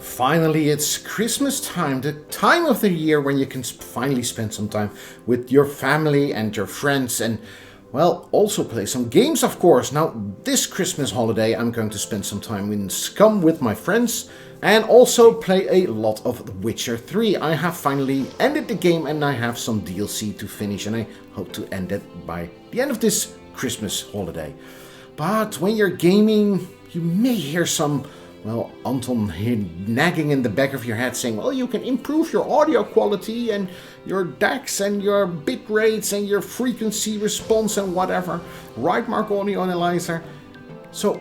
Finally, it's Christmas time, the time of the year when you can finally spend some time with your family and your friends and, well, also play some games, of course. Now, this Christmas holiday, I'm going to spend some time in Scum with my friends and also play a lot of The Witcher 3. I have finally ended the game and I have some DLC to finish and I hope to end it by the end of this Christmas holiday. But when you're gaming, you may hear some, well, Anton here nagging in the back of your head saying, well, you can improve your audio quality and your DACs and your bit rates and your frequency response and whatever. Right, Mark Audio Analyzer? So,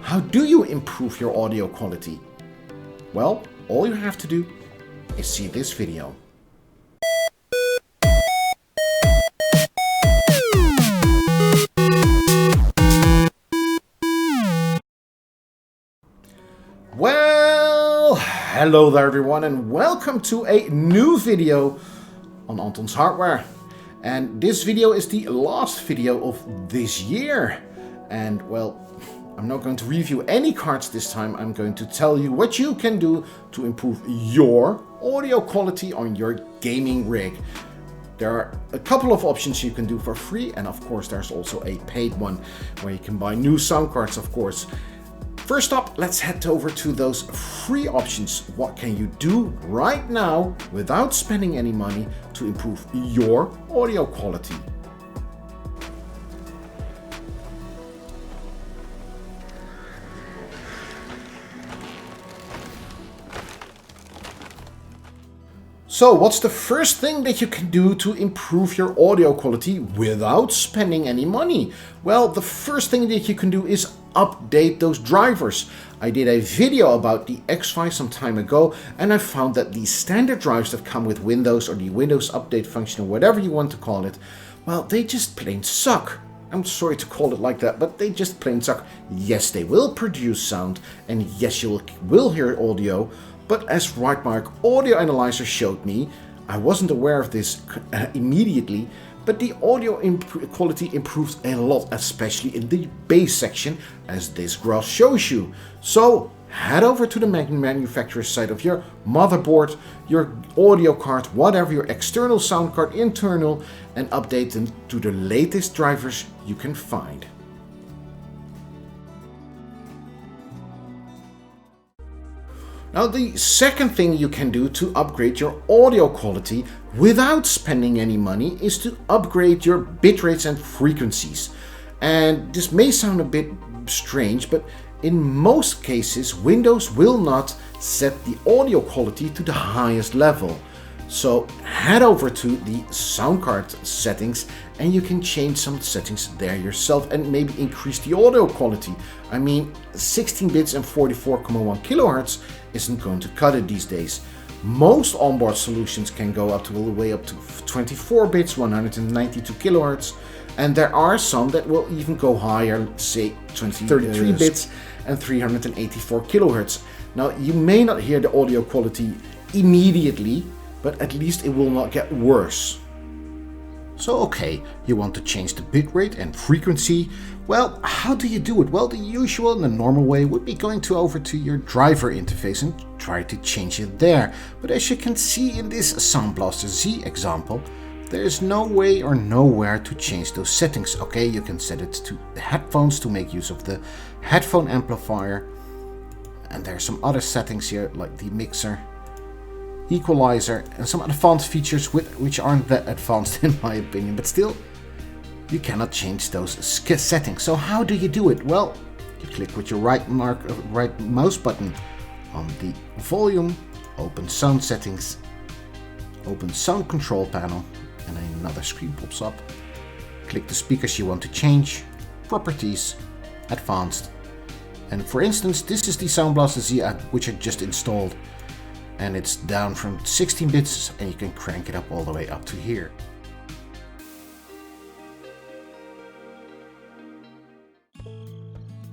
how do you improve your audio quality? Well, all you have to do is see this video. Well, hello there everyone and welcome to a new video on Anton's Hardware. And this video is the last video of this year. And well, I'm not going to review any cards this time. I'm going to tell you what you can do to improve your audio quality on your gaming rig. There are a couple of options you can do for free, and of course there's also a paid one where you can buy new sound cards, of course. First up, let's head over to those free options. What can you do right now without spending any money to improve your audio quality? So what's the first thing that you can do to improve your audio quality without spending any money? Well, the first thing that you can do is update those drivers. I did a video about the X5 some time ago and I found that the standard drives that come with Windows or the Windows update function or whatever you want to call it, well, they just plain suck. I'm sorry to call it like that, but they just plain suck. Yes, they will produce sound and yes, you will hear audio. But as Rightmark Audio Analyzer showed me, I wasn't aware of this immediately, but the audio quality improves a lot, especially in the bass section, as this graph shows you. So head over to the manufacturer's side of your motherboard, your audio card, whatever your external sound card, internal, and update them to the latest drivers you can find. Now, the second thing you can do to upgrade your audio quality without spending any money is to upgrade your bit rates and frequencies. And this may sound a bit strange, but in most cases, Windows will not set the audio quality to the highest level. So head over to the sound card settings and you can change some settings there yourself and maybe increase the audio quality. I mean, 16 bits and 44.1 kilohertz isn't going to cut it these days. Most onboard solutions can go up to all the way up to 24 bits, 192 kilohertz, and there are some that will even go higher, say 33 bits and 384 kilohertz. Now, you may not hear the audio quality immediately, but at least it will not get worse. So okay, you want to change the bitrate and frequency. Well, how do you do it? Well, the usual and the normal way would be going over to your driver interface and try to change it there. But as you can see in this Sound Blaster Z example, there is no way or nowhere to change those settings. Okay, you can set it to the headphones to make use of the headphone amplifier. And there are some other settings here like the mixer, equalizer, and some advanced features which aren't that advanced in my opinion, but still, you cannot change those settings. So how do you do it? Well, you click with your right mouse button on the volume, open sound settings, open sound control panel, and another screen pops up. Click the speakers you want to change, properties, advanced, and for instance, this is the Sound Blaster Z which I just installed. And it's down from 16 bits and you can crank it up all the way up to here.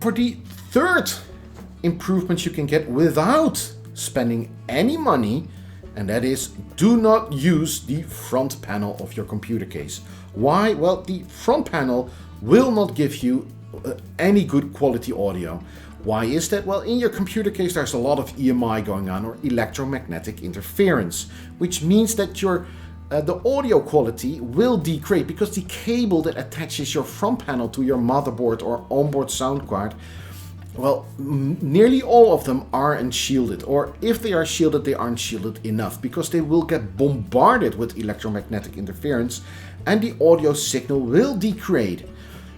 For the third improvement you can get without spending any money, and that is do not use the front panel of your computer case. Why? Well, the front panel will not give you any good quality audio. Why is that? Well, in your computer case there's a lot of EMI going on, or electromagnetic interference, which means that the audio quality will degrade because the cable that attaches your front panel to your motherboard or onboard sound card, well, nearly all of them aren't shielded, or if they are shielded, they aren't shielded enough because they will get bombarded with electromagnetic interference and the audio signal will degrade.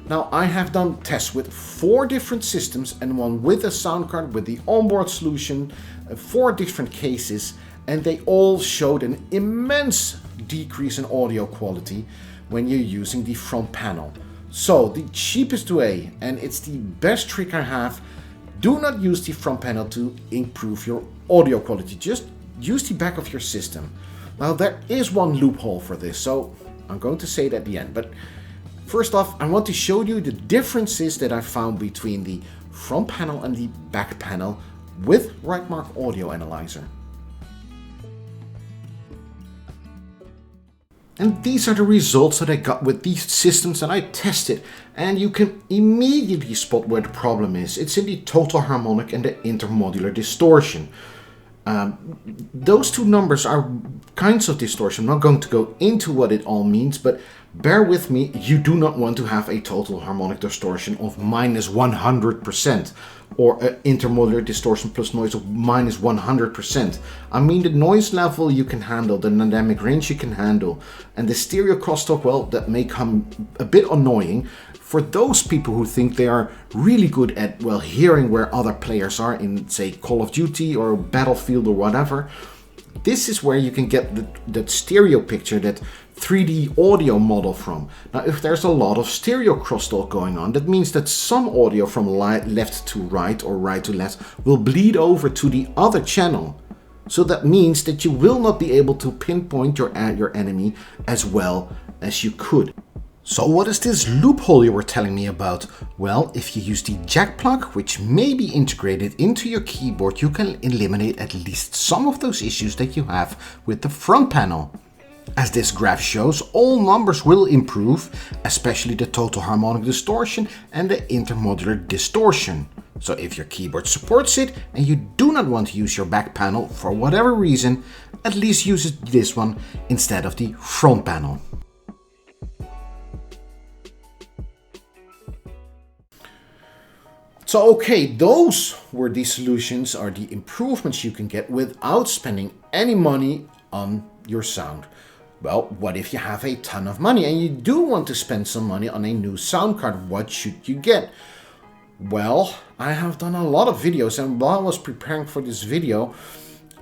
Now, I have done tests with 4 different systems and one with a sound card with the onboard solution, 4 different cases, and they all showed an immense decrease in audio quality when you're using the front panel. So the cheapest way, and it's the best trick I have, do not use the front panel to improve your audio quality. Just use the back of your system. Now there is one loophole for this, so I'm going to say it at the end. But first off, I want to show you the differences that I found between the front panel and the back panel with Rightmark Audio Analyzer. And these are the results that I got with these systems that I tested, and you can immediately spot where the problem is. It's in the total harmonic and the intermodular distortion. Those 2 numbers are kinds of distortion. I'm not going to go into what it all means, but bear with me, you do not want to have a total harmonic distortion of minus 100%. Or an intermodular distortion plus noise of minus 100%. I mean, the noise level you can handle, the dynamic range you can handle, and the stereo crosstalk, well, that may come a bit annoying for those people who think they are really good at, well, hearing where other players are in, say, Call of Duty or Battlefield or whatever. This is where you can get that stereo picture, that 3D audio model from. Now, if there's a lot of stereo crosstalk going on, that means that some audio from left to right or right to left will bleed over to the other channel. So that means that you will not be able to pinpoint your enemy as well as you could. So what is this loophole you were telling me about? Well, if you use the jack plug, which may be integrated into your keyboard, you can eliminate at least some of those issues that you have with the front panel. As this graph shows, all numbers will improve, especially the total harmonic distortion and the intermodular distortion. So if your keyboard supports it and you do not want to use your back panel for whatever reason, at least use this one instead of the front panel. So okay, those were the solutions or the improvements you can get without spending any money on your sound. Well, what if you have a ton of money and you do want to spend some money on a new sound card? What should you get? Well, I have done a lot of videos, and while I was preparing for this video,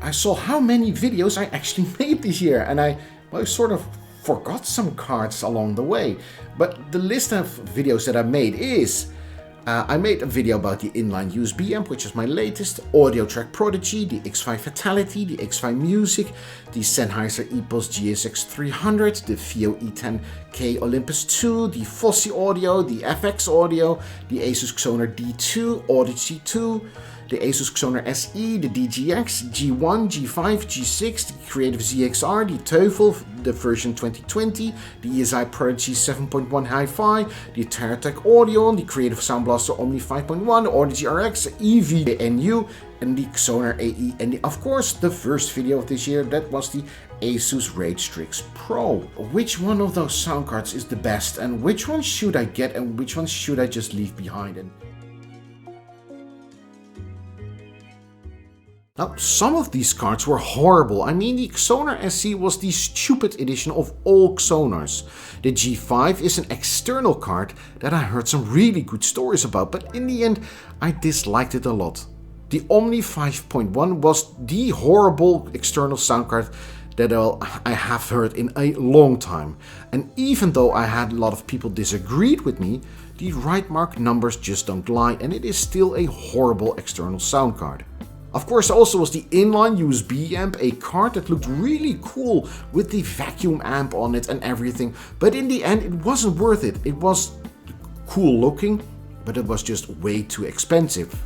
I saw how many videos I actually made this year, and I sort of forgot some cards along the way. But the list of videos that I made is I made a video about the inline USB amp, which is my latest, Audio Track Prodigy, the X5 Fatality, the X5 Music, the Sennheiser EPOS GSX 300, the VO E10K Olympus 2, the Fosse Audio, the FX Audio, the Asus Xoner D2, Odyssey 2, the Asus Xoner SE, the DGX, G1, G5, G6, the Creative ZXR, the Teufel, the version 2020, the ESI Prodigy 7.1 Hi-Fi, the Teratech Audio, the Creative Sound Blaster Omni 5.1, the Odyssey RX, EV, the NU, and the Xoner AE, and of course the first video of this year, that was the Asus Rage Strix Pro. Which one of those sound cards is the best, and which one should I get, and which one should I just leave behind? Now, some of these cards were horrible. I mean, the Xoner SC was the stupid edition of all Xoners. The G5 is an external card that I heard some really good stories about, but in the end, I disliked it a lot. The Omni 5.1 was the horrible external sound card that I have heard in a long time. And even though I had a lot of people disagreed with me, the Rightmark numbers just don't lie, and it is still a horrible external sound card. Of course, there also was the inline USB amp, a card that looked really cool with the vacuum amp on it and everything, but in the end it wasn't worth it. It was cool looking, but it was just way too expensive.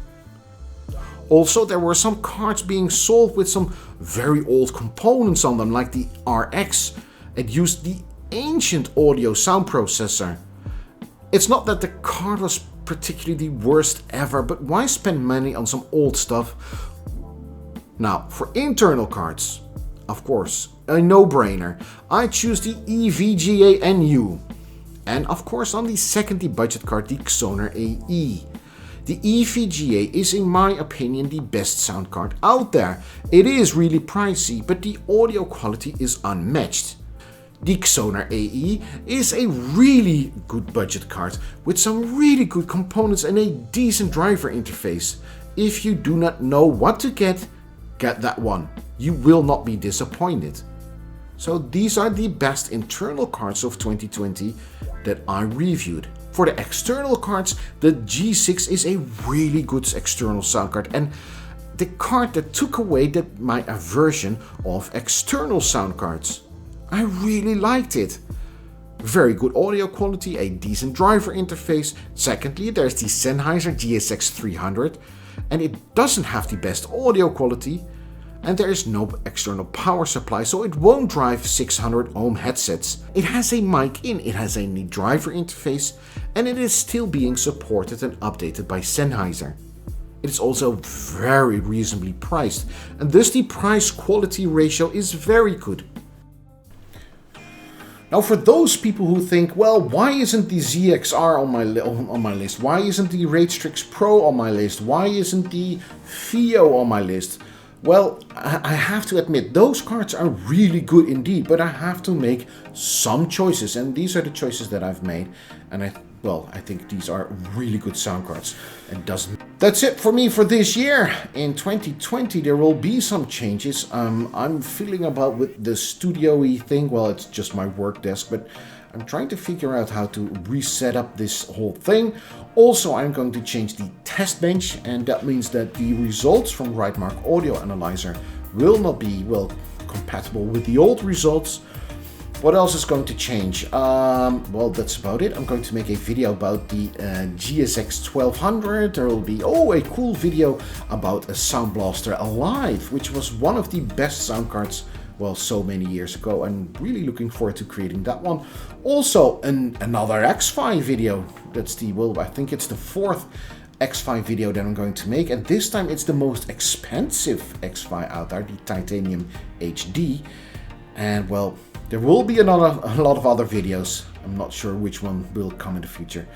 Also, there were some cards being sold with some very old components on them, like the RX. It used the ancient audio sound processor. It's not that the card was particularly the worst ever, but why spend money on some old stuff? Now, for internal cards, of course, a no-brainer. I choose the EVGA NU. And of course on the secondary budget card, the Xoner AE. The EVGA is in my opinion the best sound card out there. It is really pricey, but the audio quality is unmatched. The Xoner AE is a really good budget card with some really good components and a decent driver interface. If you do not know what to get that one. You will not be disappointed. So these are the best internal cards of 2020 that I reviewed. For the external cards, the G6 is a really good external sound card and the card that took away my aversion of external sound cards. I really liked it. Very good audio quality, a decent driver interface. Secondly, there's the Sennheiser GSX 300 and it doesn't have the best audio quality. And there is no external power supply, so it won't drive 600 ohm headsets. It has a mic in, it has a neat driver interface, and it is still being supported and updated by Sennheiser. It is also very reasonably priced, and thus the price-quality ratio is very good. Now for those people who think, well, why isn't the ZXR on my list? Why isn't the Ragestrix Pro on my list? Why isn't the FIO on my list? Well, I have to admit, those cards are really good indeed, but I have to make some choices, and these are the choices that I've made, and I think these are really good sound cards. That's it for me for this year. In 2020, there will be some changes. I'm feeling about with the studio-y thing. Well, it's just my work desk, but I'm trying to figure out how to reset up this whole thing. Also, I'm going to change the test bench, and that means that the results from Rightmark Audio Analyzer will not be, well, compatible with the old results. What else is going to change? Well, that's about it. I'm going to make a video about the GSX 1200. There will be, a cool video about a Sound Blaster Alive, which was one of the best sound cards, well, so many years ago. I'm really looking forward to creating that one. Also, another X-Fi video. That's I think it's the fourth X-Fi video that I'm going to make. And this time it's the most expensive X-Fi out there, the Titanium HD. And well, there will be a lot of other videos. I'm not sure which one will come in the future.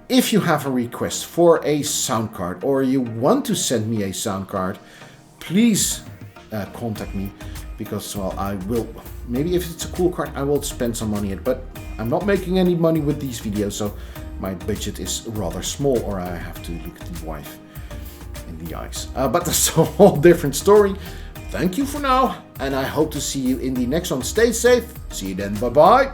If you have a request for a sound card or you want to send me a sound card, please contact me, because, well, I will, maybe if it's a cool card, I will spend some money on it, but I'm not making any money with these videos, so my budget is rather small, or I have to look the wife in the eyes. But that's a whole different story. Thank you for now, and I hope to see you in the next one. Stay safe. See you then. Bye-bye.